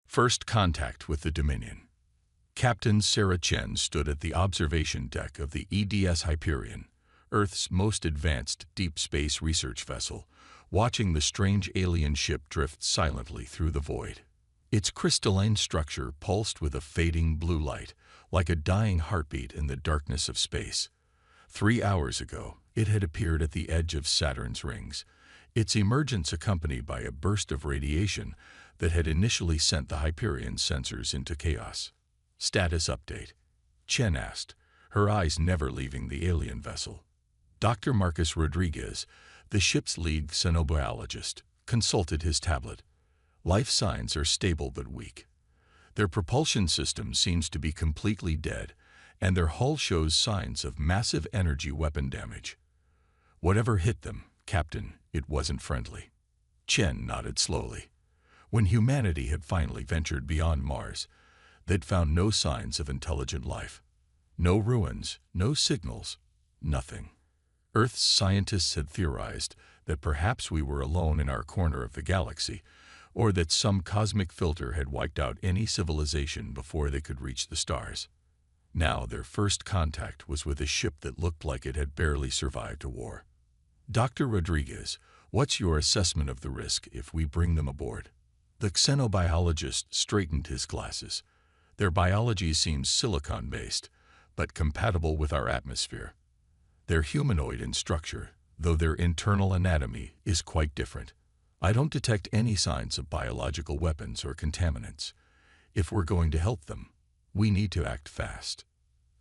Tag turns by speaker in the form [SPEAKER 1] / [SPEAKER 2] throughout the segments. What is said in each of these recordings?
[SPEAKER 1] First contact with the Dominion. Captain Sarah Chen stood at the observation deck of the EDS Hyperion, Earth's most advanced deep space research vessel, watching the strange alien ship drift silently through the void. Its crystalline structure pulsed with a fading blue light, like a dying heartbeat in the darkness of space. 3 hours ago, it had appeared at the edge of Saturn's rings, its emergence accompanied by a burst of radiation that had initially sent the Hyperion's sensors into chaos. Status update, Chen asked, her eyes never leaving the alien vessel. Dr. Marcus Rodriguez, the ship's lead xenobiologist, consulted his tablet. Life signs are stable but weak. Their propulsion system seems to be completely dead, and their hull shows signs of massive energy weapon damage. Whatever hit them, Captain, it wasn't friendly. Chen nodded slowly. When humanity had finally ventured beyond Mars, they'd found no signs of intelligent life. No ruins, no signals, nothing. Earth's scientists had theorized that perhaps we were alone in our corner of the galaxy, or that some cosmic filter had wiped out any civilization before they could reach the stars. Now their first contact was with a ship that looked like it had barely survived a war. Dr. Rodriguez, what's your assessment of the risk if we bring them aboard? The xenobiologist straightened his glasses. Their biology seems silicon-based, but compatible with our atmosphere. They're humanoid in structure, though their internal anatomy is quite different. I don't detect any signs of biological weapons or contaminants. If we're going to help them, we need to act fast.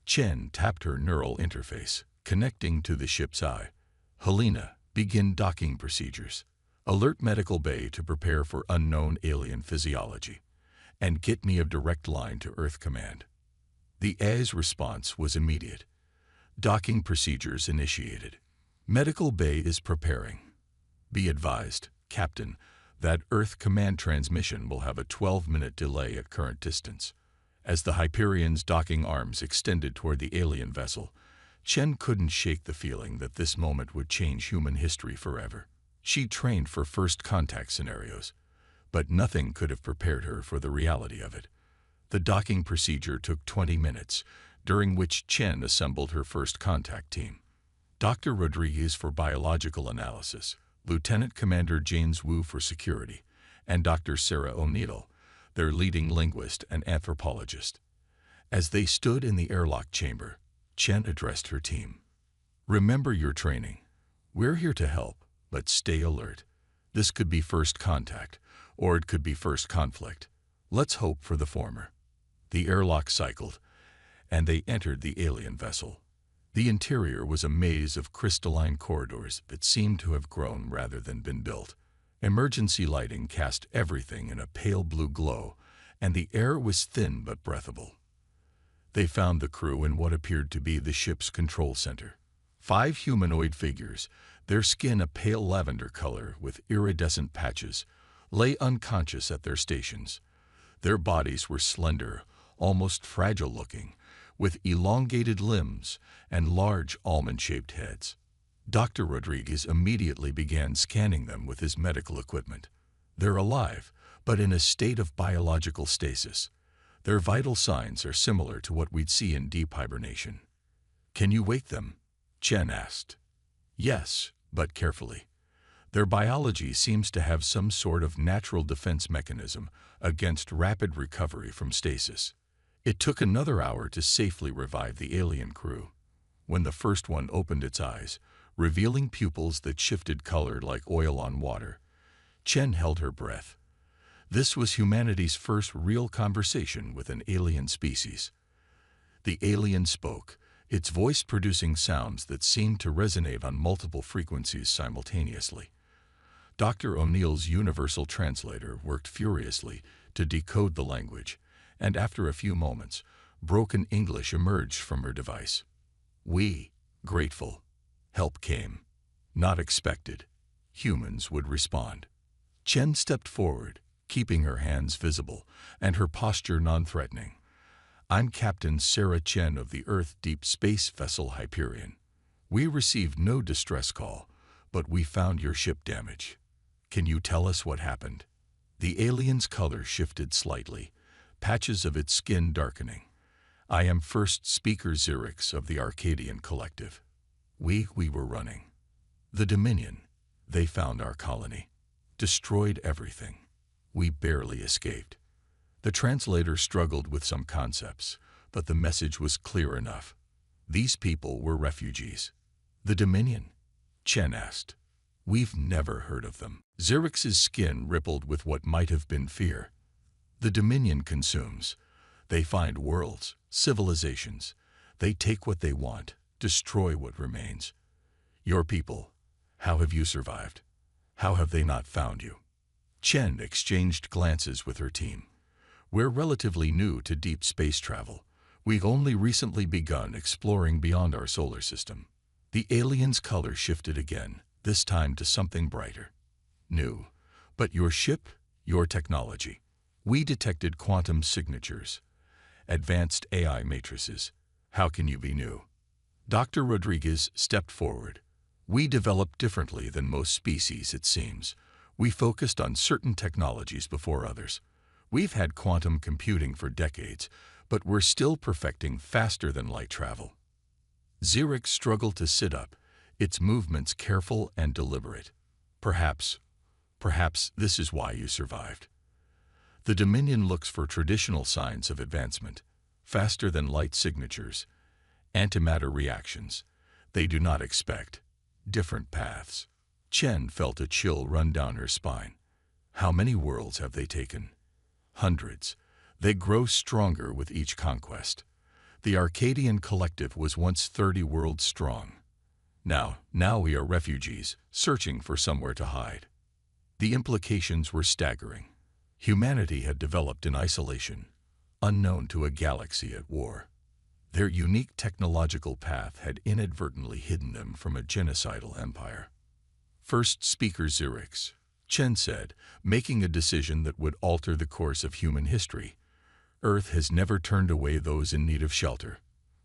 [SPEAKER 1] Chen tapped her neural interface, connecting to the ship's eye. Helena, begin docking procedures. Alert Medical Bay to prepare for unknown alien physiology. And get me a direct line to Earth Command. The AI's response was immediate. Docking procedures initiated. Medical Bay is preparing. Be advised, Captain, that Earth Command transmission will have a 12-minute delay at current distance. As the Hyperion's docking arms extended toward the alien vessel, Chen couldn't shake the feeling that this moment would change human history forever. She trained for first contact scenarios, but nothing could have prepared her for the reality of it. The docking procedure took 20 minutes, during which Chen assembled her first contact team. Dr. Rodriguez for biological analysis, Lieutenant Commander James Wu for security, and Dr. Sarah O'Neill, their leading linguist and anthropologist. As they stood in the airlock chamber, Chen addressed her team. Remember your training. We're here to help, but stay alert. This could be first contact, or it could be first conflict. Let's hope for the former. The airlock cycled, and they entered the alien vessel. The interior was a maze of crystalline corridors that seemed to have grown rather than been built. Emergency lighting cast everything in a pale blue glow, and the air was thin but breathable. They found the crew in what appeared to be the ship's control center. 5 humanoid figures, their skin a pale lavender color with iridescent patches, lay unconscious at their stations. Their bodies were slender, almost fragile-looking, with elongated limbs and large almond-shaped heads. Dr. Rodriguez immediately began scanning them with his medical equipment. They're alive, but in a state of biological stasis. Their vital signs are similar to what we'd see in deep hibernation. Can you wake them? Chen asked. Yes, but carefully. Their biology seems to have some sort of natural defense mechanism against rapid recovery from stasis. It took another hour to safely revive the alien crew. When the first one opened its eyes, revealing pupils that shifted color like oil on water, Chen held her breath. This was humanity's first real conversation with an alien species. The alien spoke, its voice producing sounds that seemed to resonate on multiple frequencies simultaneously. Dr. O'Neill's universal translator worked furiously to decode the language, and after a few moments, broken English emerged from her device. We, grateful. Help came. Not expected. Humans would respond. Chen stepped forward, keeping her hands visible and her posture non-threatening. I'm Captain Sarah Chen of the Earth Deep Space Vessel Hyperion. We received no distress call, but we found your ship damaged. Can you tell us what happened? The alien's color shifted slightly, patches of its skin darkening. I am first speaker Xerix of the Arcadian Collective. We were running. The Dominion. They found our colony. Destroyed everything. We barely escaped. The translator struggled with some concepts, but the message was clear enough. These people were refugees. The Dominion? Chen asked. We've never heard of them. Xerix's skin rippled with what might have been fear. The Dominion consumes. They find worlds, civilizations. They take what they want, destroy what remains. Your people, how have you survived? How have they not found you? Chen exchanged glances with her team. We're relatively new to deep space travel. We've only recently begun exploring beyond our solar system. The alien's color shifted again, this time to something brighter. New. But your ship, your technology. We detected quantum signatures. Advanced AI matrices. How can you be new? Dr. Rodriguez stepped forward. We developed differently than most species, it seems. We focused on certain technologies before others. We've had quantum computing for decades, but we're still perfecting faster than light travel. Xerix struggled to sit up, its movements careful and deliberate. Perhaps this is why you survived. The Dominion looks for traditional signs of advancement, faster than light signatures, antimatter reactions. They do not expect different paths. Chen felt a chill run down her spine. How many worlds have they taken? Hundreds. They grow stronger with each conquest. The Arcadian Collective was once 30 worlds strong. Now we are refugees, searching for somewhere to hide. The implications were staggering. Humanity had developed in isolation, unknown to a galaxy at war. Their unique technological path had inadvertently hidden them from a genocidal empire. First speaker Xerix, Chen said, making a decision that would alter the course of human history. Earth has never turned away those in need of shelter.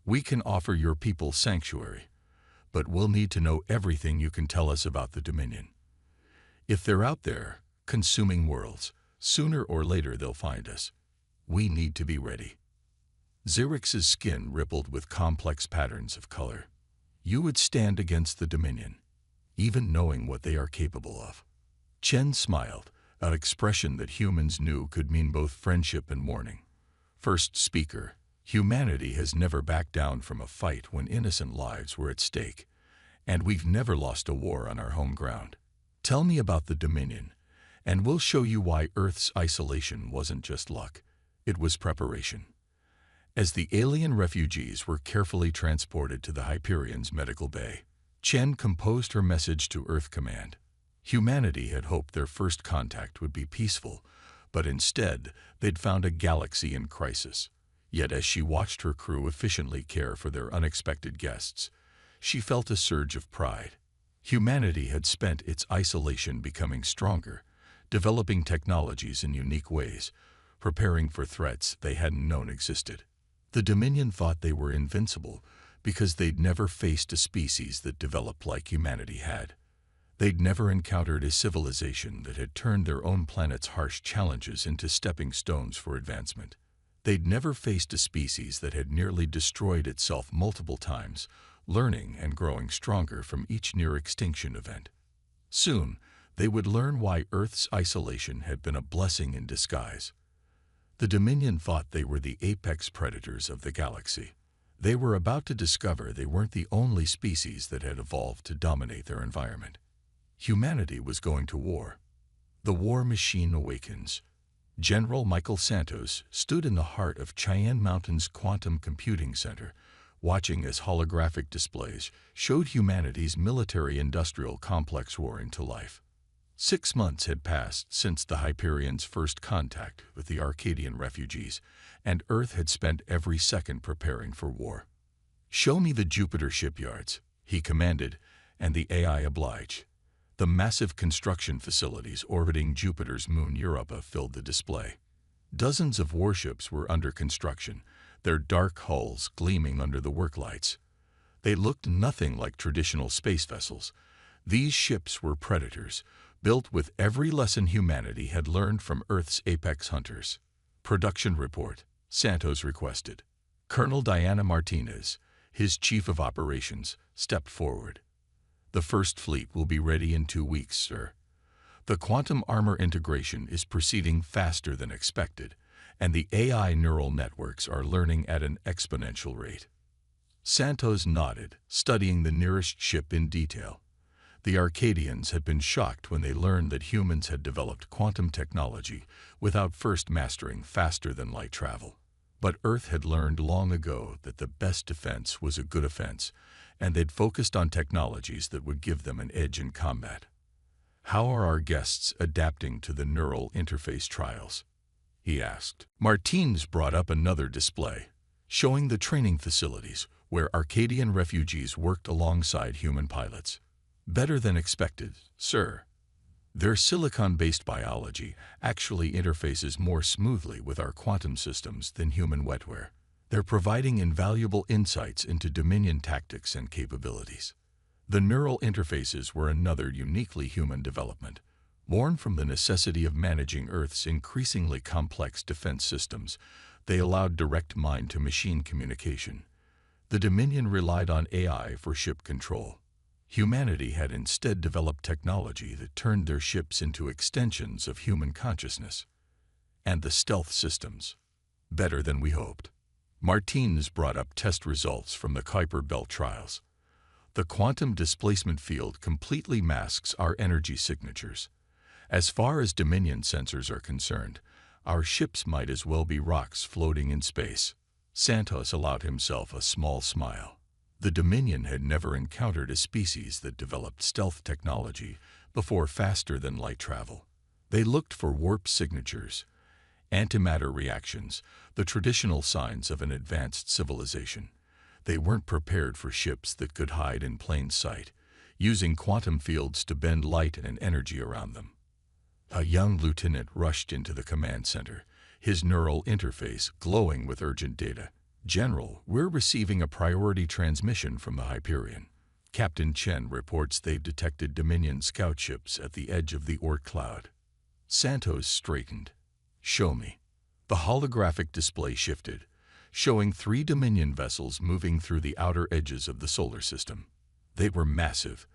[SPEAKER 1] We can offer your people sanctuary, but we'll need to know everything you can tell us about the Dominion. If they're out there, consuming worlds, sooner or later they'll find us. We need to be ready. Xerix's skin rippled with complex patterns of color. You would stand against the Dominion, even knowing what they are capable of. Chen smiled, an expression that humans knew could mean both friendship and warning. First speaker, humanity has never backed down from a fight when innocent lives were at stake, and we've never lost a war on our home ground. Tell me about the Dominion, and we'll show you why Earth's isolation wasn't just luck, it was preparation. As the alien refugees were carefully transported to the Hyperion's medical bay, Chen composed her message to Earth Command. Humanity had hoped their first contact would be peaceful, but instead they'd found a galaxy in crisis. Yet as she watched her crew efficiently care for their unexpected guests, she felt a surge of pride. Humanity had spent its isolation becoming stronger, developing technologies in unique ways, preparing for threats they hadn't known existed. The Dominion thought they were invincible because they'd never faced a species that developed like humanity had. They'd never encountered a civilization that had turned their own planet's harsh challenges into stepping stones for advancement. They'd never faced a species that had nearly destroyed itself multiple times, learning and growing stronger from each near-extinction event. Soon, they would learn why Earth's isolation had been a blessing in disguise. The Dominion thought they were the apex predators of the galaxy. They were about to discover they weren't the only species that had evolved to dominate their environment. Humanity was going to war. The war machine awakens. General Michael Santos stood in the heart of Cheyenne Mountain's Quantum Computing Center, watching as holographic displays showed humanity's military-industrial complex roaring to life. 6 months had passed since the Hyperion's first contact with the Arcadian refugees, and Earth had spent every second preparing for war. "Show me the Jupiter shipyards," he commanded, and the AI obliged. The massive construction facilities orbiting Jupiter's moon Europa filled the display. Dozens of warships were under construction, their dark hulls gleaming under the work lights. They looked nothing like traditional space vessels. These ships were predators, built with every lesson humanity had learned from Earth's apex hunters. Production report, Santos requested. Colonel Diana Martinez, his chief of operations, stepped forward. The first fleet will be ready in 2 weeks, sir. The quantum armor integration is proceeding faster than expected, and the AI neural networks are learning at an exponential rate. Santos nodded, studying the nearest ship in detail. The Arcadians had been shocked when they learned that humans had developed quantum technology without first mastering faster-than-light travel. But Earth had learned long ago that the best defense was a good offense, and they'd focused on technologies that would give them an edge in combat. "How are our guests adapting to the neural interface trials?" he asked. Martins brought up another display, showing the training facilities where Arcadian refugees worked alongside human pilots. "Better than expected, sir. Their silicon-based biology actually interfaces more smoothly with our quantum systems than human wetware. They're providing invaluable insights into Dominion tactics and capabilities." The neural interfaces were another uniquely human development, born from the necessity of managing Earth's increasingly complex defense systems. They allowed direct mind-to-machine communication. The Dominion relied on AI for ship control. Humanity had instead developed technology that turned their ships into extensions of human consciousness. And the stealth systems. Better than we hoped. Martins brought up test results from the Kuiper Belt trials. The quantum displacement field completely masks our energy signatures. As far as Dominion sensors are concerned, our ships might as well be rocks floating in space. Santos allowed himself a small smile. The Dominion had never encountered a species that developed stealth technology before faster-than-light travel. They looked for warp signatures, antimatter reactions, the traditional signs of an advanced civilization. They weren't prepared for ships that could hide in plain sight, using quantum fields to bend light and energy around them. A young lieutenant rushed into the command center, his neural interface glowing with urgent data. "General, we're receiving a priority transmission from the Hyperion. Captain Chen reports they've detected Dominion scout ships at the edge of the Oort cloud." Santos straightened. "Show me." The holographic display shifted, showing 3 Dominion vessels moving through the outer edges of the solar system. They were massive,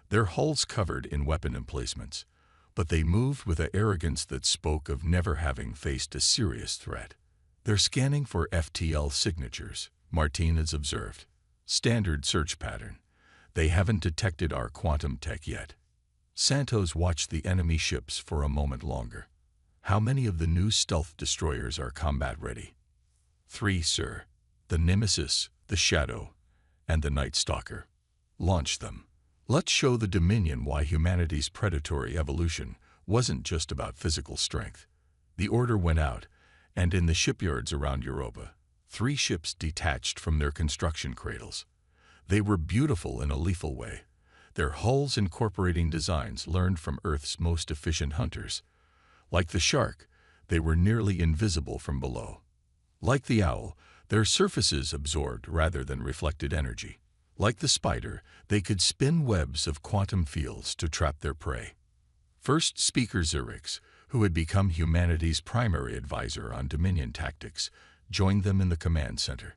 [SPEAKER 1] their hulls covered in weapon emplacements, but they moved with an arrogance that spoke of never having faced a serious threat. "They're scanning for FTL signatures," Martinez observed. "Standard search pattern. They haven't detected our quantum tech yet." Santos watched the enemy ships for a moment longer. "How many of the new stealth destroyers are combat-ready?" 3, sir. The Nemesis, the Shadow, and the Night Stalker. Launch them. Let's show the Dominion why humanity's predatory evolution wasn't just about physical strength." The order went out, and in the shipyards around Europa, 3 ships detached from their construction cradles. They were beautiful in a lethal way, their hulls incorporating designs learned from Earth's most efficient hunters. Like the shark, they were nearly invisible from below. Like the owl, their surfaces absorbed rather than reflected energy. Like the spider, they could spin webs of quantum fields to trap their prey. First Speaker Zurich, who had become humanity's primary advisor on Dominion tactics, joined them in the command center.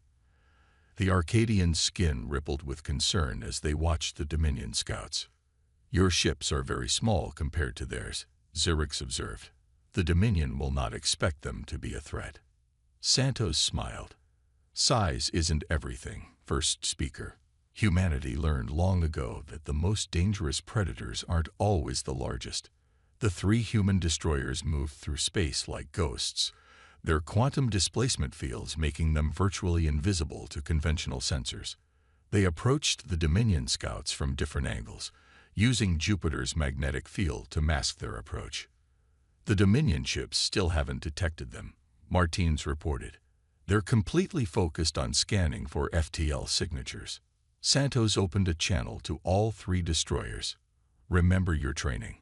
[SPEAKER 1] The Arcadian's skin rippled with concern as they watched the Dominion scouts. "Your ships are very small compared to theirs," Zurich observed. "The Dominion will not expect them to be a threat." Santos smiled. "Size isn't everything, First Speaker. Humanity learned long ago that the most dangerous predators aren't always the largest." The 3 human destroyers moved through space like ghosts, their quantum displacement fields making them virtually invisible to conventional sensors. They approached the Dominion scouts from different angles, using Jupiter's magnetic field to mask their approach. "The Dominion ships still haven't detected them," Martins reported. "They're completely focused on scanning for FTL signatures." Santos opened a channel to all 3 destroyers. "Remember your training.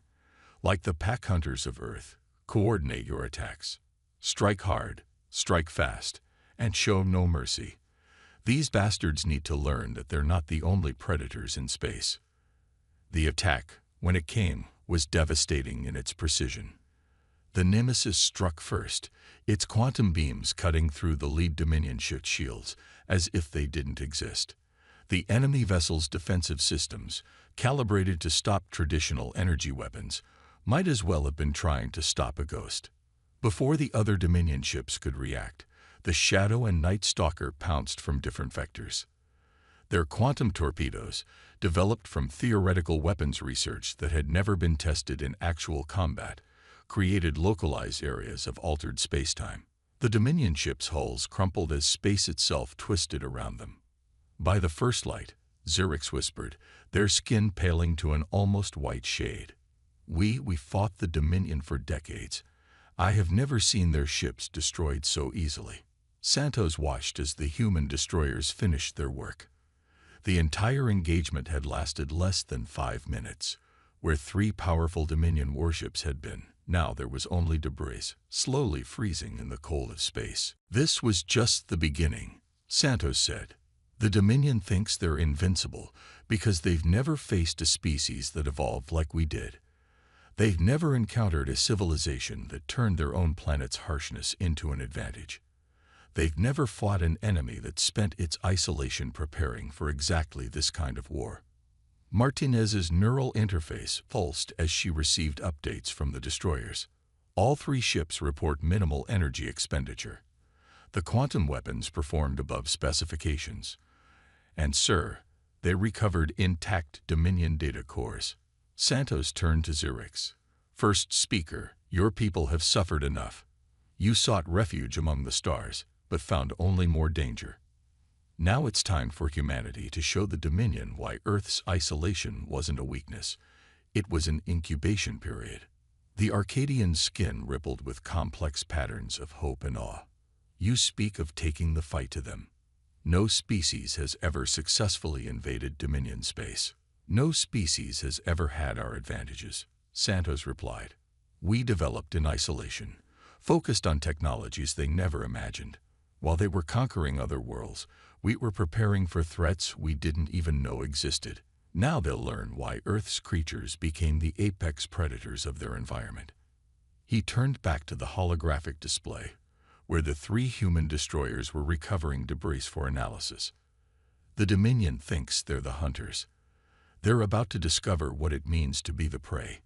[SPEAKER 1] Like the pack hunters of Earth, coordinate your attacks. Strike hard, strike fast, and show no mercy. These bastards need to learn that they're not the only predators in space." The attack, when it came, was devastating in its precision. The Nemesis struck first, its quantum beams cutting through the lead Dominion ship shields as if they didn't exist. The enemy vessel's defensive systems, calibrated to stop traditional energy weapons, might as well have been trying to stop a ghost. Before the other Dominion ships could react, the Shadow and Night Stalker pounced from different vectors. Their quantum torpedoes, developed from theoretical weapons research that had never been tested in actual combat, created localized areas of altered spacetime. The Dominion ships' hulls crumpled as space itself twisted around them. By the first light, Zerix whispered, their skin paling to an almost white shade. We fought the Dominion for decades. I have never seen their ships destroyed so easily. Santos watched as the human destroyers finished their work. The entire engagement had lasted less than 5 minutes. Where 3 powerful Dominion warships had been, now there was only debris, slowly freezing in the cold of space. This was just the beginning, Santos said. The Dominion thinks they're invincible because they've never faced a species that evolved like we did. They've never encountered a civilization that turned their own planet's harshness into an advantage. They've never fought an enemy that spent its isolation preparing for exactly this kind of war. Martinez's neural interface pulsed as she received updates from the destroyers. All 3 ships report minimal energy expenditure. The quantum weapons performed above specifications. And, sir, they recovered intact Dominion data cores. Santos turned to Zerix. First speaker, your people have suffered enough. You sought refuge among the stars, but found only more danger. Now it's time for humanity to show the Dominion why Earth's isolation wasn't a weakness. It was an incubation period. The Arcadian's skin rippled with complex patterns of hope and awe. You speak of taking the fight to them. No species has ever successfully invaded Dominion space. No species has ever had our advantages, Santos replied. We developed in isolation, focused on technologies they never imagined. While they were conquering other worlds, we were preparing for threats we didn't even know existed. Now they'll learn why Earth's creatures became the apex predators of their environment. He turned back to the holographic display, where the 3 human destroyers were recovering debris for analysis. The Dominion thinks they're the hunters. They're about to discover what it means to be the prey.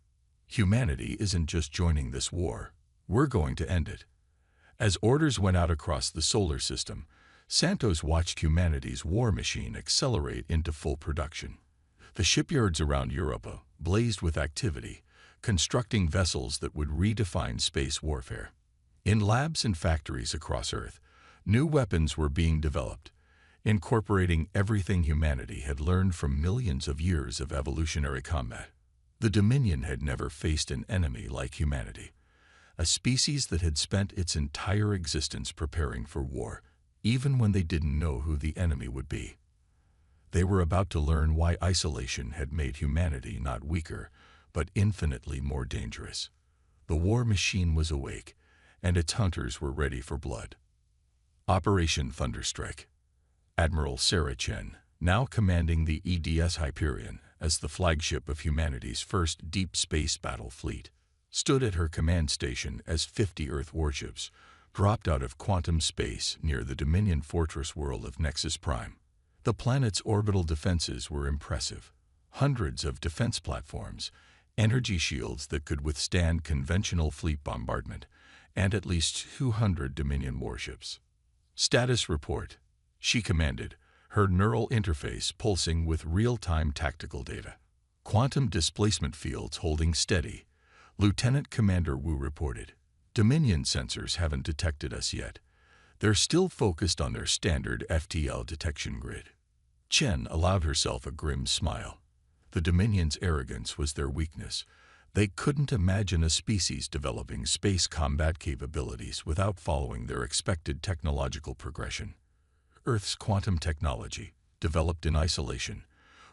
[SPEAKER 1] Humanity isn't just joining this war. We're going to end it. As orders went out across the solar system, Santos watched humanity's war machine accelerate into full production. The shipyards around Europa blazed with activity, constructing vessels that would redefine space warfare. In labs and factories across Earth, new weapons were being developed, incorporating everything humanity had learned from millions of years of evolutionary combat. The Dominion had never faced an enemy like humanity, a species that had spent its entire existence preparing for war, even when they didn't know who the enemy would be. They were about to learn why isolation had made humanity not weaker, but infinitely more dangerous. The war machine was awake, and its hunters were ready for blood. Operation Thunderstrike. Admiral Sarah Chen, now commanding the EDS Hyperion as the flagship of humanity's first deep space battle fleet, stood at her command station as 50 Earth warships dropped out of quantum space near the Dominion fortress world of Nexus Prime. The planet's orbital defenses were impressive. Hundreds of defense platforms, energy shields that could withstand conventional fleet bombardment, and at least 200 Dominion warships. Status report, she commanded, her neural interface pulsing with real-time tactical data. Quantum displacement fields holding steady, Lieutenant Commander Wu reported. Dominion sensors haven't detected us yet. They're still focused on their standard FTL detection grid. Chen allowed herself a grim smile. The Dominion's arrogance was their weakness. They couldn't imagine a species developing space combat capabilities without following their expected technological progression. Earth's quantum technology, developed in isolation,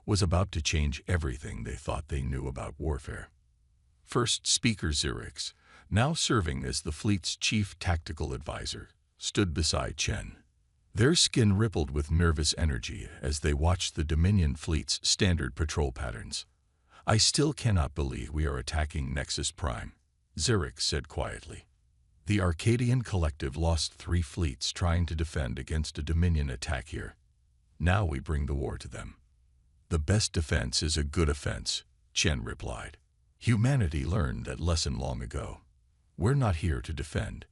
[SPEAKER 1] was about to change everything they thought they knew about warfare. First speaker Zerix, now serving as the fleet's chief tactical advisor, stood beside Chen. Their skin rippled with nervous energy as they watched the Dominion fleet's standard patrol patterns. I still cannot believe we are attacking Nexus Prime, Xerix said quietly. The Arcadian Collective lost 3 fleets trying to defend against a Dominion attack here. Now we bring the war to them. The best defense is a good offense, Chen replied. Humanity learned that lesson long ago. We're not here to defend.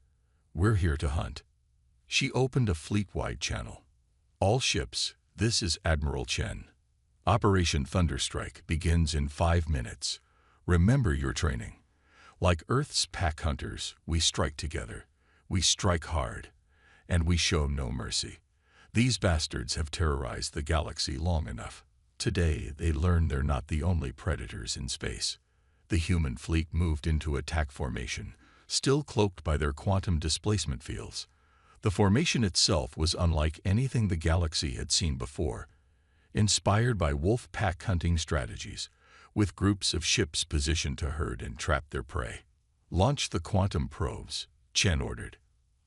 [SPEAKER 1] We're here to hunt. She opened a fleet-wide channel. All ships, this is Admiral Chen. Operation Thunderstrike begins in 5 minutes. Remember your training. Like Earth's pack hunters, we strike together. We strike hard. And we show no mercy. These bastards have terrorized the galaxy long enough. Today, they learn they're not the only predators in space. The human fleet moved into attack formation, still cloaked by their quantum displacement fields. The formation itself was unlike anything the galaxy had seen before, inspired by wolf pack hunting strategies, with groups of ships positioned to herd and trap their prey. Launch the quantum probes, Chen ordered.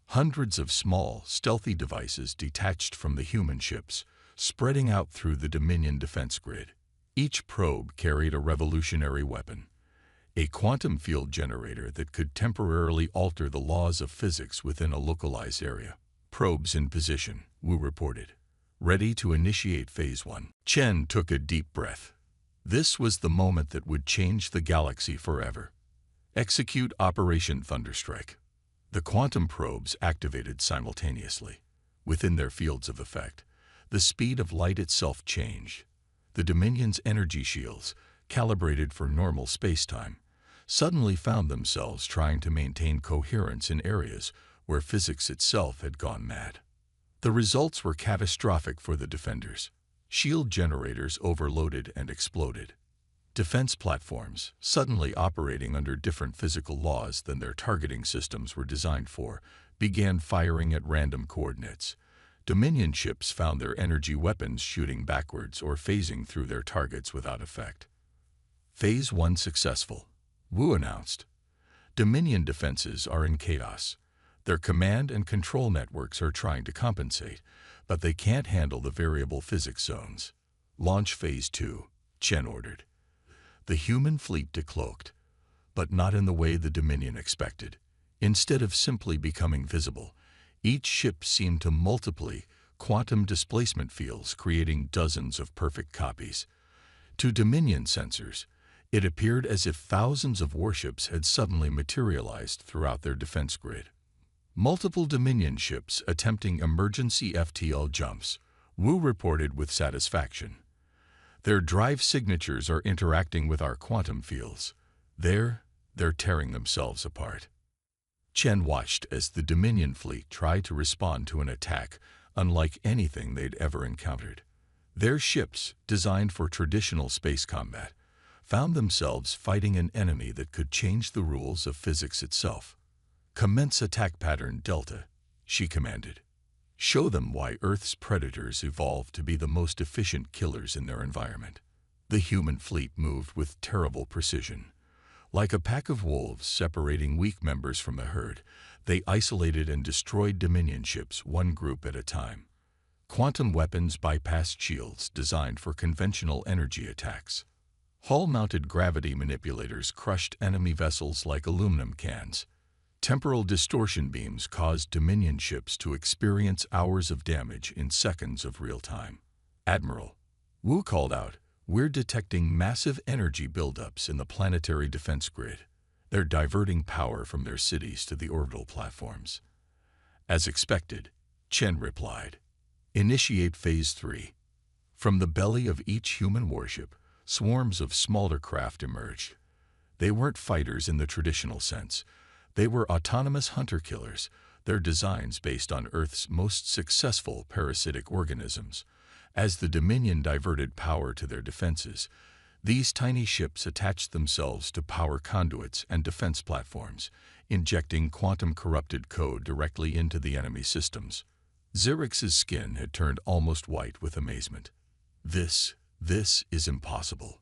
[SPEAKER 1] Hundreds of small, stealthy devices detached from the human ships, spreading out through the Dominion defense grid. Each probe carried a revolutionary weapon, a quantum field generator that could temporarily alter the laws of physics within a localized area. Probes in position, Wu reported. Ready to initiate Phase 1. Chen took a deep breath. This was the moment that would change the galaxy forever. Execute Operation Thunderstrike. The quantum probes activated simultaneously. Within their fields of effect, the speed of light itself changed. The Dominion's energy shields, calibrated for normal spacetime, suddenly found themselves trying to maintain coherence in areas where physics itself had gone mad. The results were catastrophic for the defenders. Shield generators overloaded and exploded. Defense platforms, suddenly operating under different physical laws than their targeting systems were designed for, began firing at random coordinates. Dominion ships found their energy weapons shooting backwards or phasing through their targets without effect. Phase 1 successful, Wu announced. Dominion defenses are in chaos. Their command and control networks are trying to compensate, but they can't handle the variable physics zones. Launch Phase 2, Chen ordered. The human fleet decloaked, but not in the way the Dominion expected. Instead of simply becoming visible, each ship seemed to multiply quantum displacement fields, creating dozens of perfect copies. To Dominion sensors, it appeared as if thousands of warships had suddenly materialized throughout their defense grid. Multiple Dominion ships attempting emergency FTL jumps, Wu reported with satisfaction. Their drive signatures are interacting with our quantum fields. They're tearing themselves apart. Chen watched as the Dominion fleet tried to respond to an attack unlike anything they'd ever encountered. Their ships, designed for traditional space combat, found themselves fighting an enemy that could change the rules of physics itself. Commence attack pattern Delta, she commanded. Show them why Earth's predators evolved to be the most efficient killers in their environment. The human fleet moved with terrible precision. Like a pack of wolves separating weak members from the herd, they isolated and destroyed Dominion ships one group at a time. Quantum weapons bypassed shields designed for conventional energy attacks. Hull-mounted gravity manipulators crushed enemy vessels like aluminum cans. Temporal distortion beams caused Dominion ships to experience hours of damage in seconds of real time. Admiral, Wu called out, we're detecting massive energy buildups in the planetary defense grid. They're diverting power from their cities to the orbital platforms. As expected, Chen replied. Initiate Phase 3. From the belly of each human warship, swarms of smaller craft emerged. They weren't fighters in the traditional sense. They were autonomous hunter-killers, their designs based on Earth's most successful parasitic organisms. As the Dominion diverted power to their defenses, these tiny ships attached themselves to power conduits and defense platforms, injecting quantum-corrupted code directly into the enemy systems. Xerix's skin had turned almost white with amazement. This is impossible.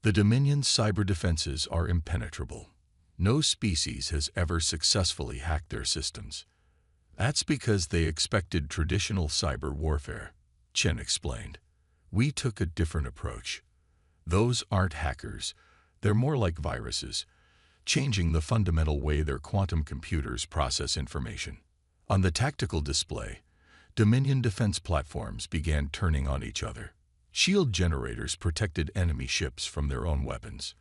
[SPEAKER 1] The Dominion's cyber defenses are impenetrable. No species has ever successfully hacked their systems. That's because they expected traditional cyber warfare, Chen explained. We took a different approach. Those aren't hackers. They're more like viruses, changing the fundamental way their quantum computers process information. On the tactical display, Dominion defense platforms began turning on each other. Shield generators protected enemy ships from their own weapons.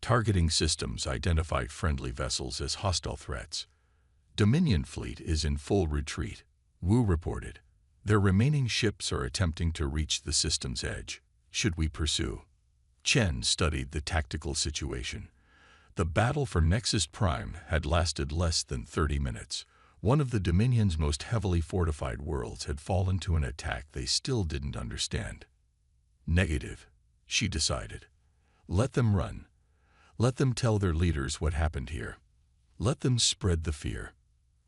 [SPEAKER 1] Targeting systems identified friendly vessels as hostile threats. Dominion fleet is in full retreat, Wu reported. Their remaining ships are attempting to reach the system's edge. Should we pursue? Chen studied the tactical situation. The battle for Nexus Prime had lasted less than 30 minutes. One of the Dominion's most heavily fortified worlds had fallen to an attack they still didn't understand. Negative, she decided. Let them run. Let them tell their leaders what happened here. Let them spread the fear.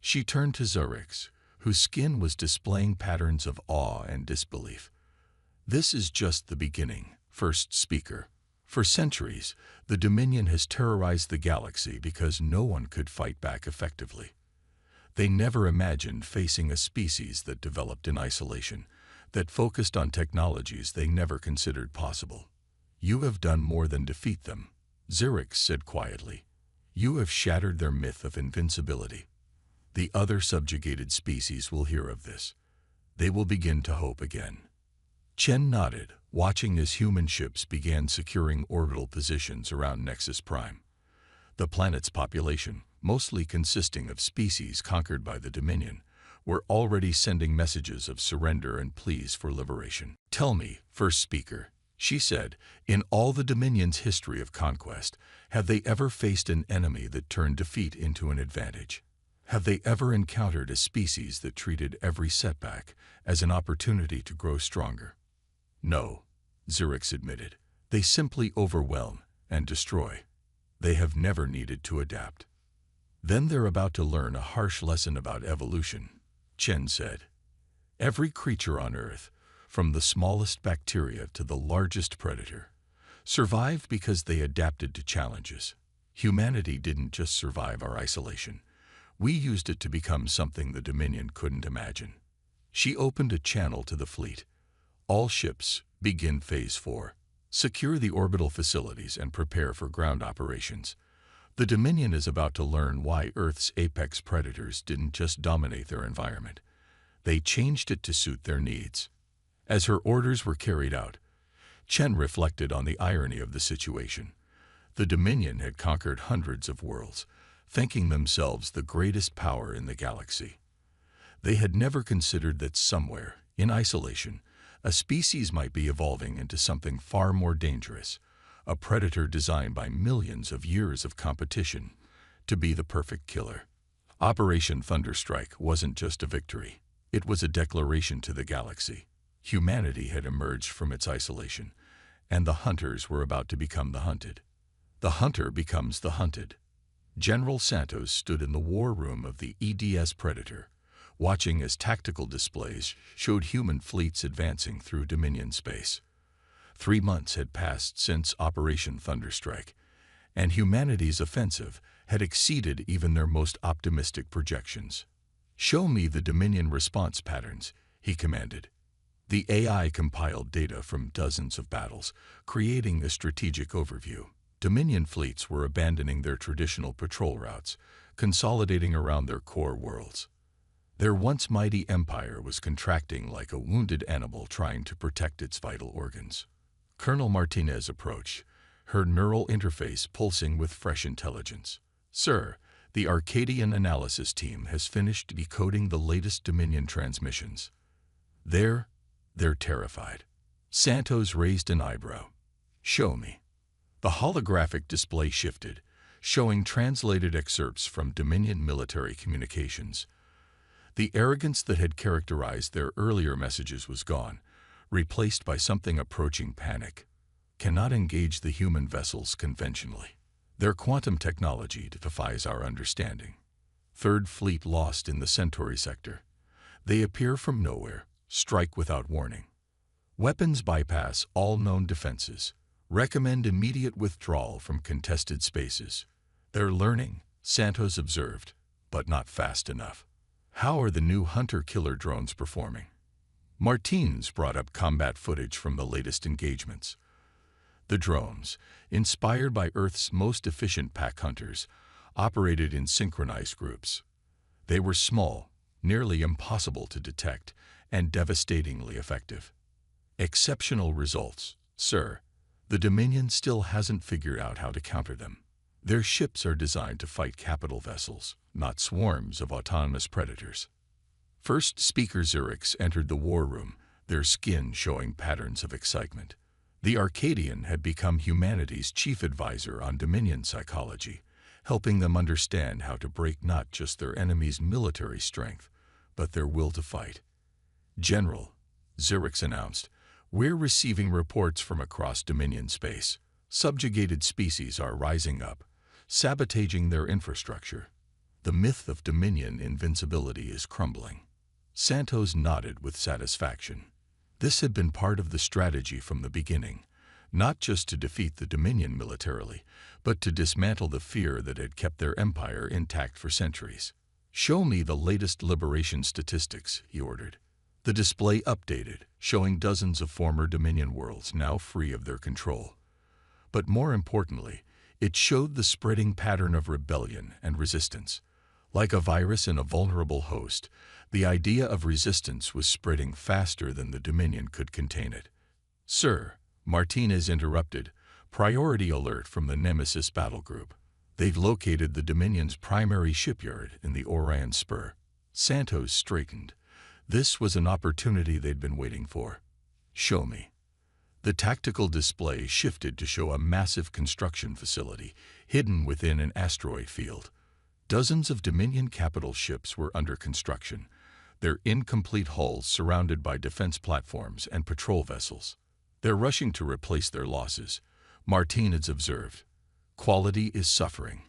[SPEAKER 1] She turned to Zurich, whose skin was displaying patterns of awe and disbelief. This is just the beginning, first speaker. For centuries, the Dominion has terrorized the galaxy because no one could fight back effectively. They never imagined facing a species that developed in isolation, that focused on technologies they never considered possible. You have done more than defeat them, Zurich said quietly. You have shattered their myth of invincibility. The other subjugated species will hear of this. They will begin to hope again. Chen nodded, watching as human ships began securing orbital positions around Nexus Prime. The planet's population, mostly consisting of species conquered by the Dominion, were already sending messages of surrender and pleas for liberation. Tell me, first speaker, she said, in all the Dominion's history of conquest, have they ever faced an enemy that turned defeat into an advantage? Have they ever encountered a species that treated every setback as an opportunity to grow stronger? No, Zurich admitted. They simply overwhelm and destroy. They have never needed to adapt. Then they're about to learn a harsh lesson about evolution, Chen said. Every creature on Earth, from the smallest bacteria to the largest predator, survived because they adapted to challenges. Humanity didn't just survive our isolation. We used it to become something the Dominion couldn't imagine. She opened a channel to the fleet. All ships, begin Phase 4. Secure the orbital facilities and prepare for ground operations. The Dominion is about to learn why Earth's apex predators didn't just dominate their environment. They changed it to suit their needs. As her orders were carried out, Chen reflected on the irony of the situation. The Dominion had conquered hundreds of worlds, thinking themselves the greatest power in the galaxy. They had never considered that somewhere, in isolation, a species might be evolving into something far more dangerous, a predator designed by millions of years of competition to be the perfect killer. Operation Thunderstrike wasn't just a victory. It was a declaration to the galaxy. Humanity had emerged from its isolation, and the hunters were about to become the hunted. The hunter becomes the hunted. General Santos stood in the war room of the EDS Predator, watching as tactical displays showed human fleets advancing through Dominion space. 3 months had passed since Operation Thunderstrike, and humanity's offensive had exceeded even their most optimistic projections. Show me the Dominion response patterns, he commanded. The AI compiled data from dozens of battles, creating a strategic overview. Dominion fleets were abandoning their traditional patrol routes, consolidating around their core worlds. Their once mighty empire was contracting like a wounded animal trying to protect its vital organs. Colonel Martinez approached, her neural interface pulsing with fresh intelligence. Sir, the Arcadian analysis team has finished decoding the latest Dominion transmissions. They're terrified. Santos raised an eyebrow. Show me. The holographic display shifted, showing translated excerpts from Dominion military communications. The arrogance that had characterized their earlier messages was gone, replaced by something approaching panic. Cannot engage the human vessels conventionally. Their quantum technology defies our understanding. Third Fleet lost in the Centauri sector. They appear from nowhere, strike without warning. Weapons bypass all known defenses. Recommend immediate withdrawal from contested spaces. They're learning, Santos observed, but not fast enough. How are the new hunter-killer drones performing? Martins brought up combat footage from the latest engagements. The drones, inspired by Earth's most efficient pack hunters, operated in synchronized groups. They were small, nearly impossible to detect, and devastatingly effective. Exceptional results, sir. The Dominion still hasn't figured out how to counter them. Their ships are designed to fight capital vessels, not swarms of autonomous predators. First Speaker Zurix entered the war room, their skin showing patterns of excitement. The Arcadian had become humanity's chief advisor on Dominion psychology, helping them understand how to break not just their enemy's military strength, but their will to fight. "General," Zurix announced, "we're receiving reports from across Dominion space. Subjugated species are rising up, sabotaging their infrastructure. The myth of Dominion invincibility is crumbling." Santos nodded with satisfaction. This had been part of the strategy from the beginning, not just to defeat the Dominion militarily, but to dismantle the fear that had kept their empire intact for centuries. "Show me the latest liberation statistics," he ordered. The display updated, showing dozens of former Dominion worlds now free of their control. But more importantly, it showed the spreading pattern of rebellion and resistance. Like a virus in a vulnerable host, the idea of resistance was spreading faster than the Dominion could contain it. "Sir," Martinez interrupted, "priority alert from the Nemesis battle group. They've located the Dominion's primary shipyard in the Orion Spur." Santos straightened. This was an opportunity they'd been waiting for. "Show me." The tactical display shifted to show a massive construction facility hidden within an asteroid field. Dozens of Dominion capital ships were under construction, their incomplete hulls surrounded by defense platforms and patrol vessels. "They're rushing to replace their losses," Martinez observed. "Quality is suffering.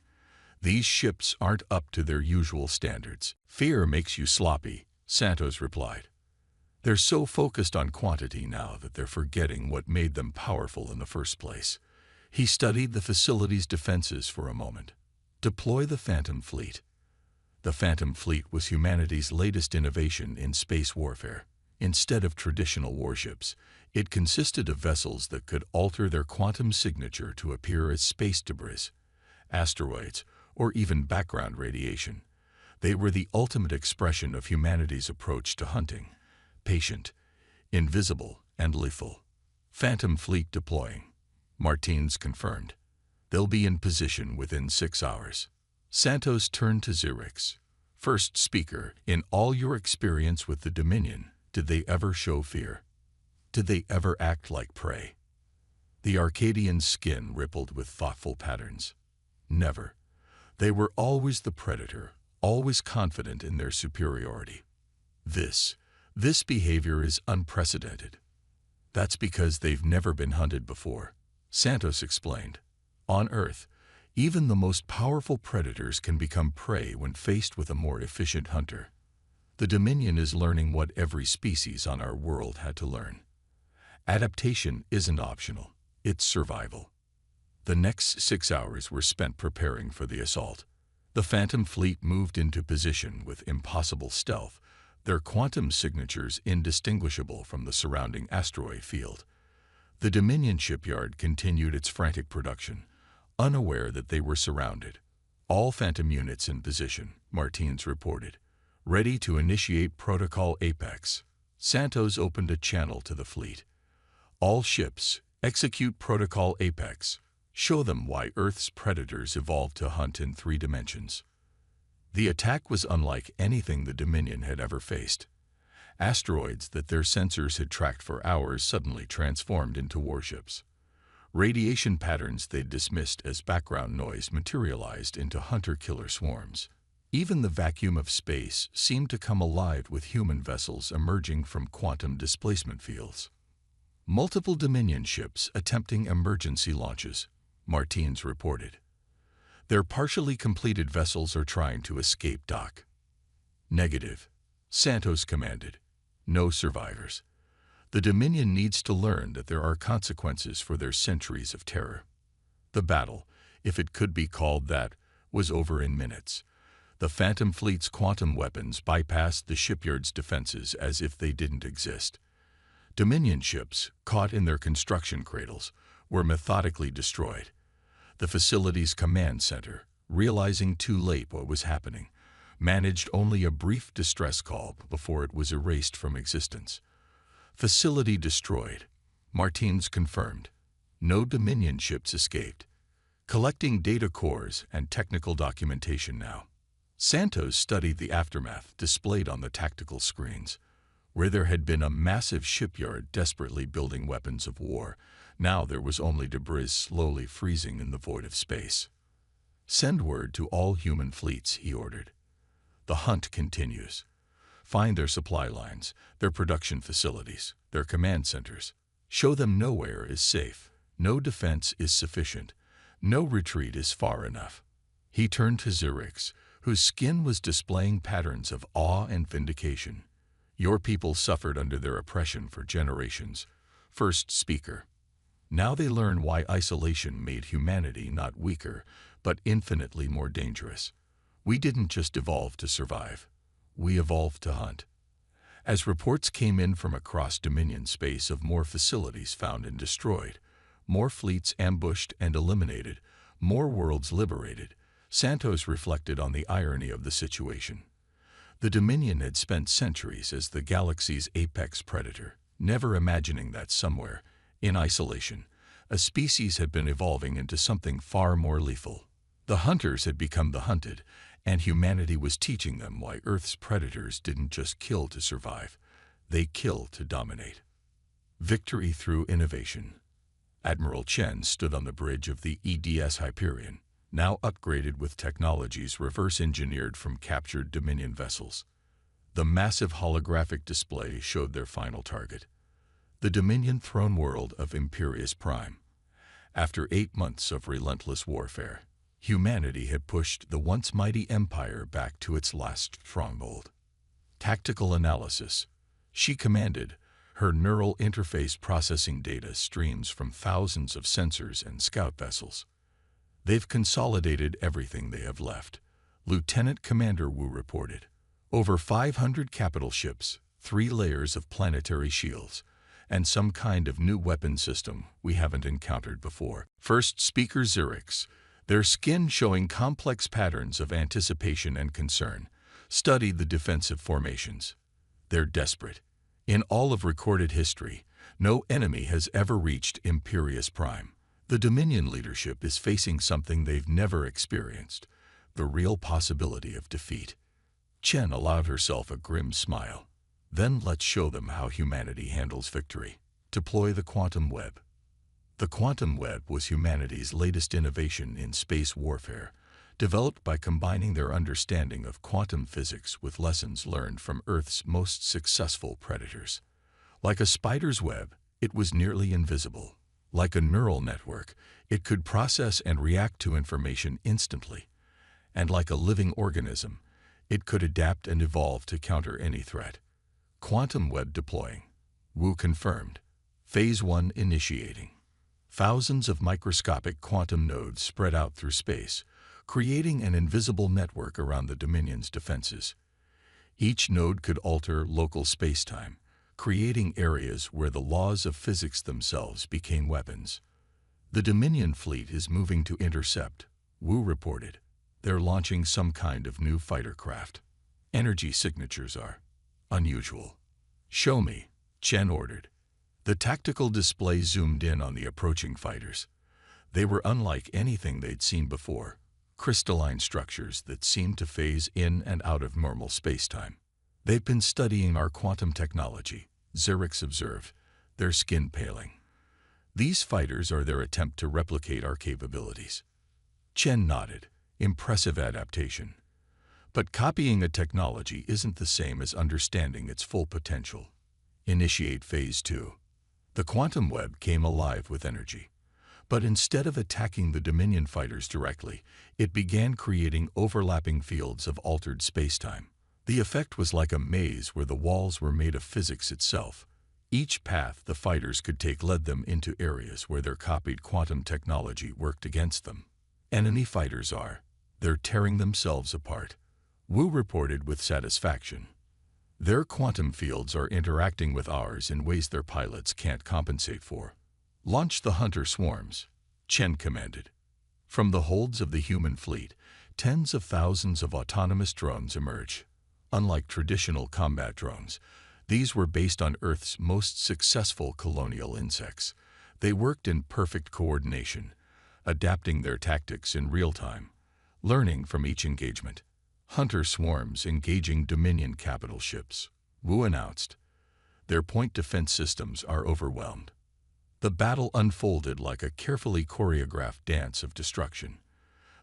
[SPEAKER 1] These ships aren't up to their usual standards." "Fear makes you sloppy," Santos replied. "They're so focused on quantity now that they're forgetting what made them powerful in the first place." He studied the facility's defenses for a moment. "Deploy the Phantom Fleet." The Phantom Fleet was humanity's latest innovation in space warfare. Instead of traditional warships, it consisted of vessels that could alter their quantum signature to appear as space debris, asteroids, or even background radiation. They were the ultimate expression of humanity's approach to hunting: patient, invisible, and lethal. "Phantom Fleet deploying," Martins confirmed. "They'll be in position within 6 hours." Santos turned to Zurix. "First Speaker, in all your experience with the Dominion, did they ever show fear? Did they ever act like prey?" The Arcadian's skin rippled with thoughtful patterns. "Never. They were always the predator, always confident in their superiority. This behavior is unprecedented. That's because they've never been hunted before," Santos explained. "On Earth, even the most powerful predators can become prey when faced with a more efficient hunter. The Dominion is learning what every species on our world had to learn. Adaptation isn't optional, it's survival." The next 6 hours were spent preparing for the assault. The Phantom Fleet moved into position with impossible stealth, their quantum signatures indistinguishable from the surrounding asteroid field. The Dominion shipyard continued its frantic production, unaware that they were surrounded. "All Phantom units in position," Martins reported. "Ready to initiate Protocol Apex." Santos opened a channel to the fleet. "All ships, execute Protocol Apex. Show them why Earth's predators evolved to hunt in 3 dimensions." The attack was unlike anything the Dominion had ever faced. Asteroids that their sensors had tracked for hours suddenly transformed into warships. Radiation patterns they'd dismissed as background noise materialized into hunter-killer swarms. Even the vacuum of space seemed to come alive with human vessels emerging from quantum displacement fields. "Multiple Dominion ships attempting emergency launches," Martins reported. "Their partially completed vessels are trying to escape dock." "Negative," Santos commanded. "No survivors. The Dominion needs to learn that there are consequences for their centuries of terror." The battle, if it could be called that, was over in minutes. The Phantom Fleet's quantum weapons bypassed the shipyard's defenses as if they didn't exist. Dominion ships, caught in their construction cradles, were methodically destroyed. The facility's command center, realizing too late what was happening, managed only a brief distress call before it was erased from existence. Facility destroyed. Martins confirmed. No Dominion ships escaped. Collecting data cores and technical documentation now. Santos studied the aftermath displayed on the tactical screens. Where there had been a massive shipyard desperately building weapons of war, now there was only debris slowly freezing in the void of space. Send word to all human fleets, he ordered. The hunt continues. Find their supply lines, their production facilities, their command centers. Show them nowhere is safe, no defense is sufficient, no retreat is far enough. He turned to Zerix, whose skin was displaying patterns of awe and vindication. Your people suffered under their oppression for generations. First speaker. Now they learn why isolation made humanity not weaker, but infinitely more dangerous. We didn't just evolve to survive. We evolved to hunt. As reports came in from across Dominion space of more facilities found and destroyed, more fleets ambushed and eliminated, more worlds liberated, Santos reflected on the irony of the situation. The Dominion had spent centuries as the galaxy's apex predator, never imagining that somewhere, in isolation, a species had been evolving into something far more lethal. The hunters had become the hunted, and humanity was teaching them why Earth's predators didn't just kill to survive, they kill to dominate. Victory through innovation. Admiral Chen stood on the bridge of the EDS Hyperion, now upgraded with technologies reverse-engineered from captured Dominion vessels. The massive holographic display showed their final target, the Dominion throne world of Imperius Prime. After 8 months of relentless warfare, humanity had pushed the once mighty empire back to its last stronghold. Tactical analysis. She commanded. Her neural interface processing data streams from thousands of sensors and scout vessels. They've consolidated everything they have left, Lieutenant Commander Wu reported. Over 500 capital ships, 3 layers of planetary shields, and some kind of new weapon system we haven't encountered before. First speaker Zerix, their skin showing complex patterns of anticipation and concern, studied the defensive formations. They're desperate. In all of recorded history, no enemy has ever reached Imperius Prime. The Dominion leadership is facing something they've never experienced, the real possibility of defeat. Chen allowed herself a grim smile. Then let's show them how humanity handles victory. Deploy the quantum web. The quantum web was humanity's latest innovation in space warfare, developed by combining their understanding of quantum physics with lessons learned from Earth's most successful predators. Like a spider's web, it was nearly invisible. Like a neural network, it could process and react to information instantly. And like a living organism, it could adapt and evolve to counter any threat. Quantum web deploying. Wu confirmed. Phase 1 initiating. Thousands of microscopic quantum nodes spread out through space, creating an invisible network around the Dominion's defenses. Each node could alter local spacetime, creating areas where the laws of physics themselves became weapons. The Dominion fleet is moving to intercept, Wu reported. They're launching some kind of new fighter craft. Energy signatures are unusual. Show me, Chen ordered. The tactical display zoomed in on the approaching fighters. They were unlike anything they'd seen before, crystalline structures that seemed to phase in and out of normal spacetime. They've been studying our quantum technology, Zerix observed, their skin paling. These fighters are their attempt to replicate our capabilities. Chen nodded, impressive adaptation. But copying a technology isn't the same as understanding its full potential. Initiate Phase 2. The quantum web came alive with energy. But instead of attacking the Dominion fighters directly, it began creating overlapping fields of altered spacetime. The effect was like a maze where the walls were made of physics itself. Each path the fighters could take led them into areas where their copied quantum technology worked against them. Enemy fighters they're tearing themselves apart. Wu reported with satisfaction. Their quantum fields are interacting with ours in ways their pilots can't compensate for. "Launch the hunter swarms," Chen commanded. From the holds of the human fleet, tens of thousands of autonomous drones emerged. Unlike traditional combat drones, these were based on Earth's most successful colonial insects. They worked in perfect coordination, adapting their tactics in real time, learning from each engagement. Hunter swarms engaging Dominion capital ships, Wu announced. Their point defense systems are overwhelmed. The battle unfolded like a carefully choreographed dance of destruction.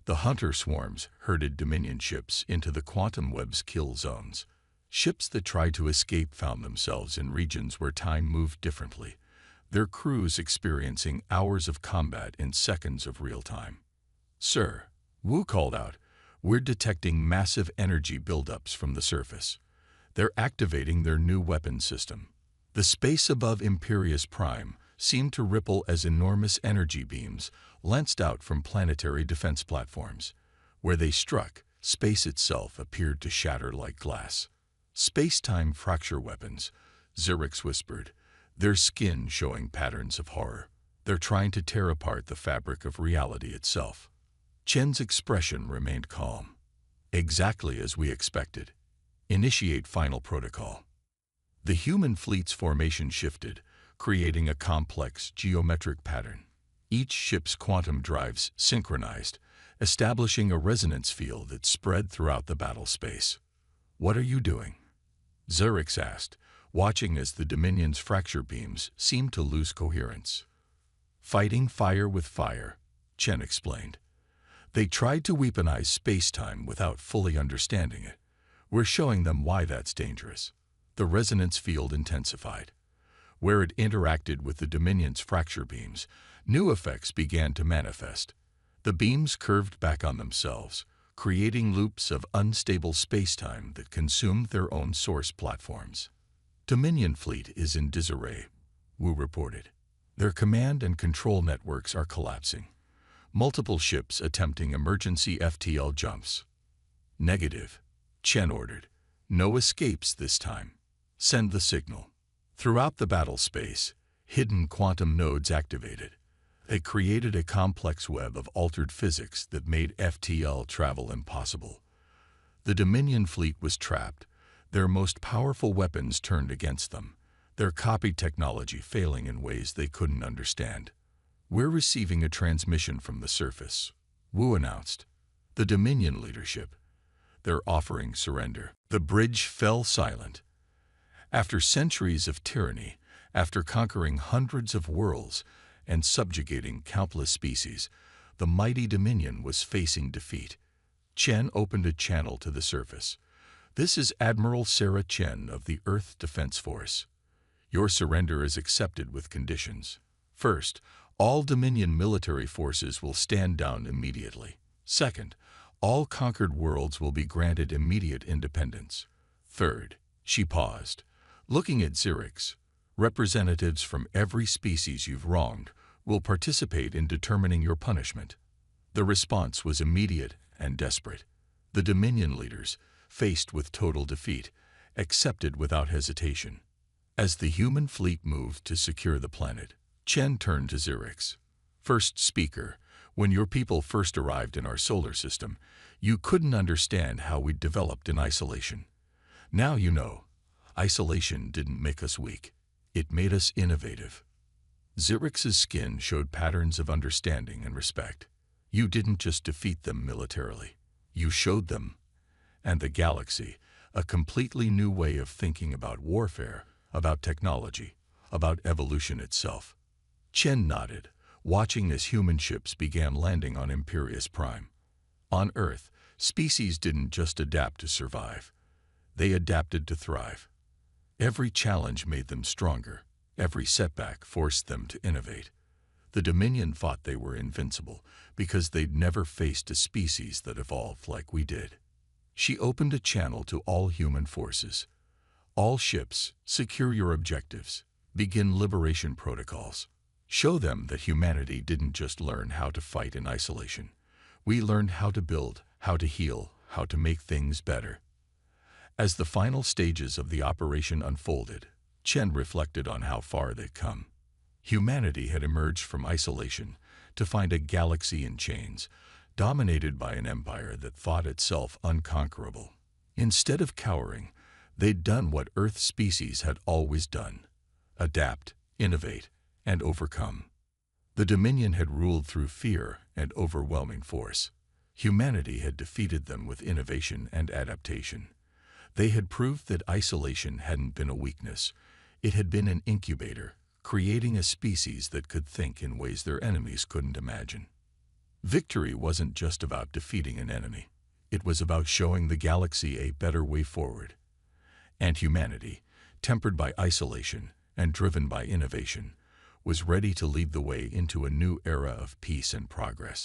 [SPEAKER 1] The hunter swarms herded Dominion ships into the quantum web's kill zones. Ships that tried to escape found themselves in regions where time moved differently, their crews experiencing hours of combat in seconds of real time. "Sir," Wu called out, "we're detecting massive energy buildups from the surface. They're activating their new weapon system." The space above Imperius Prime seemed to ripple as enormous energy beams lanced out from planetary defense platforms. Where they struck, space itself appeared to shatter like glass. "Space-time fracture weapons," Zerix whispered, their skin showing patterns of horror. "They're trying to tear apart the fabric of reality itself." Chen's expression remained calm. "Exactly as we expected. Initiate final protocol." The human fleet's formation shifted, creating a complex geometric pattern. Each ship's quantum drives synchronized, establishing a resonance field that spread throughout the battle space. "What are you doing?" Zerix asked, watching as the Dominion's fracture beams seemed to lose coherence. "Fighting fire with fire," Chen explained. "They tried to weaponize space-time without fully understanding it. We're showing them why that's dangerous." The resonance field intensified. Where it interacted with the Dominion's fracture beams, new effects began to manifest. The beams curved back on themselves, creating loops of unstable space-time that consumed their own source platforms. "Dominion fleet is in disarray," Wu reported. "Their command and control networks are collapsing. Multiple ships attempting emergency FTL jumps." "Negative," Chen ordered. "No escapes this time. Send the signal." Throughout the battle space, hidden quantum nodes activated. They created a complex web of altered physics that made FTL travel impossible. The Dominion fleet was trapped, their most powerful weapons turned against them, their copy technology failing in ways they couldn't understand. "We're receiving a transmission from the surface," Wu announced. "The Dominion leadership. They're offering surrender." The bridge fell silent. After centuries of tyranny, after conquering hundreds of worlds and subjugating countless species, the mighty Dominion was facing defeat. Chen opened a channel to the surface. "This is Admiral Sarah Chen of the Earth Defense Force. Your surrender is accepted with conditions. First, all Dominion military forces will stand down immediately. Second, all conquered worlds will be granted immediate independence. Third," she paused, looking at Zerix, "representatives from every species you've wronged will participate in determining your punishment." The response was immediate and desperate. The Dominion leaders, faced with total defeat, accepted without hesitation. As the human fleet moved to secure the planet, Chen turned to Zerix. "First speaker, when your people first arrived in our solar system, you couldn't understand how we developed in isolation. Now you know. Isolation didn't make us weak. It made us innovative." Zerix's skin showed patterns of understanding and respect. "You didn't just defeat them militarily. You showed them, and the galaxy, a completely new way of thinking about warfare, about technology, about evolution itself." Chen nodded, watching as human ships began landing on Imperius Prime. On Earth, species didn't just adapt to survive. They adapted to thrive. Every challenge made them stronger. Every setback forced them to innovate. The Dominion thought they were invincible because they'd never faced a species that evolved like we did. She opened a channel to all human forces. "All ships, secure your objectives. Begin liberation protocols. Show them that humanity didn't just learn how to fight in isolation. We learned how to build, how to heal, how to make things better." As the final stages of the operation unfolded, Chen reflected on how far they'd come. Humanity had emerged from isolation to find a galaxy in chains, dominated by an empire that thought itself unconquerable. Instead of cowering, they'd done what Earth species had always done: adapt, innovate, and overcome. The Dominion had ruled through fear and overwhelming force. Humanity had defeated them with innovation and adaptation. They had proved that isolation hadn't been a weakness. It had been an incubator, creating a species that could think in ways their enemies couldn't imagine. Victory wasn't just about defeating an enemy. It was about showing the galaxy a better way forward. And humanity, tempered by isolation and driven by innovation, was ready to lead the way into a new era of peace and progress.